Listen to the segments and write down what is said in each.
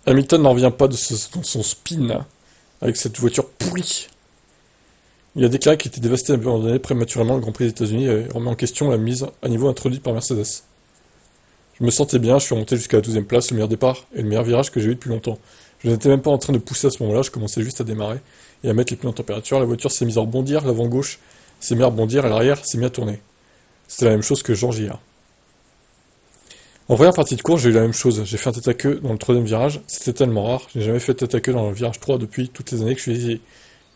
Hamilton n'en revient pas de son spin là, avec cette voiture pourrie. Il a déclaré qu'il était dévasté d'abandonner prématurément le Grand Prix des États-Unis et remet en question la mise à niveau introduite par Mercedes. Je me sentais bien, je suis remonté jusqu'à la 12e place, le meilleur départ et le meilleur virage que j'ai eu depuis longtemps. Je n'étais même pas en train de pousser à ce moment-là, je commençais juste à démarrer et à mettre les pneus en température. La voiture s'est mise à rebondir, l'avant gauche s'est mis à rebondir et l'arrière s'est mis à tourner. C'était la même chose que George hier. En première partie de course, j'ai eu la même chose. J'ai fait un tête à queue dans le troisième virage. C'était tellement rare. Je n'ai jamais fait tête à queue dans le virage 3 depuis toutes les années que je suis ici.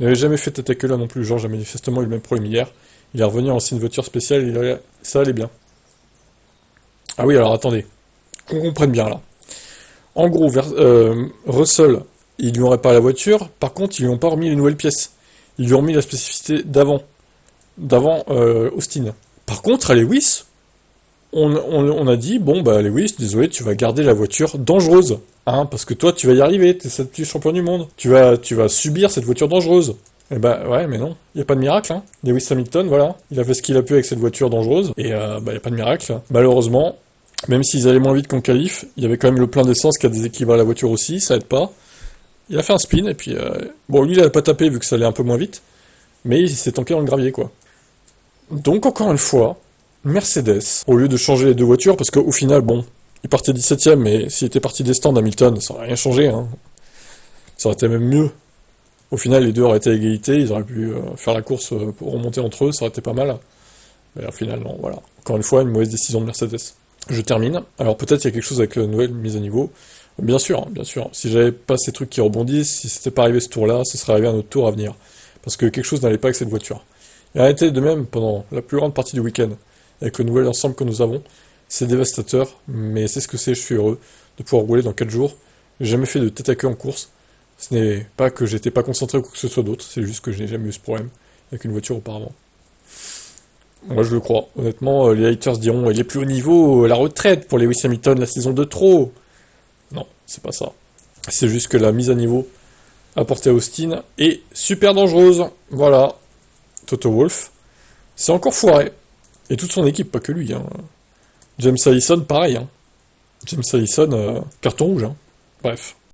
Il n'avait jamais fait tête à queue là non plus. George a manifestement eu le même problème hier. Il est revenu en ancienne voiture spéciale et ça allait bien. Ah oui, alors attendez. Qu'on comprenne bien là. En gros, Russell, ils lui ont réparé la voiture. Par contre, ils lui ont pas remis les nouvelles pièces. Ils lui ont remis la spécificité d'avant Austin. Par contre, à Lewis, on a dit, bon bah Lewis, désolé, tu vas garder la voiture dangereuse. Hein, parce que toi, tu vas y arriver, t'es le champion du monde. Tu vas subir cette voiture dangereuse. Eh bah ouais, mais non, il n'y a pas de miracle. Hein. Lewis Hamilton, voilà, il a fait ce qu'il a pu avec cette voiture dangereuse. Et bah il n'y a pas de miracle. Malheureusement, même s'ils allaient moins vite qu'en qualif, il y avait quand même le plein d'essence qui a déséquilibré la voiture aussi, ça aide pas. Il a fait un spin, et puis... bon, lui, il a pas tapé vu que ça allait un peu moins vite. Mais il s'est tanké dans le gravier, quoi. Donc, encore une fois, Mercedes, au lieu de changer les deux voitures, parce qu'au final, bon, il partait 17ème, mais s'il était parti des stands Hamilton, ça aurait rien changé, hein. Ça aurait été même mieux. Au final, les deux auraient été à égalité, ils auraient pu faire la course pour remonter entre eux, ça aurait été pas mal. Mais au final, non, voilà. Encore une fois, une mauvaise décision de Mercedes. Je termine. Alors peut-être il y a quelque chose avec la nouvelle mise à niveau. Bien sûr, hein, bien sûr. Si j'avais pas ces trucs qui rebondissent, si c'était pas arrivé ce tour-là, ce serait arrivé un autre tour à venir. Parce que quelque chose n'allait pas avec cette voiture. Il a été de même pendant la plus grande partie du week-end. Avec le nouvel ensemble que nous avons, c'est dévastateur, mais c'est ce que c'est, je suis heureux de pouvoir rouler dans 4 jours. J'ai jamais fait de tête à queue en course. Ce n'est pas que j'étais pas concentré ou quoi que ce soit d'autre, c'est juste que je n'ai jamais eu ce problème avec une voiture auparavant. Moi je le crois. Honnêtement, les haters diront il est plus haut niveau, la retraite pour Lewis Hamilton, la saison de trop. Non, c'est pas ça. C'est juste que la mise à niveau apportée à Austin est super dangereuse. Voilà. Toto Wolff, c'est encore foiré. Et toute son équipe, pas que lui. Hein. James Allison, pareil. Hein. James Allison, carton rouge. Hein. Bref.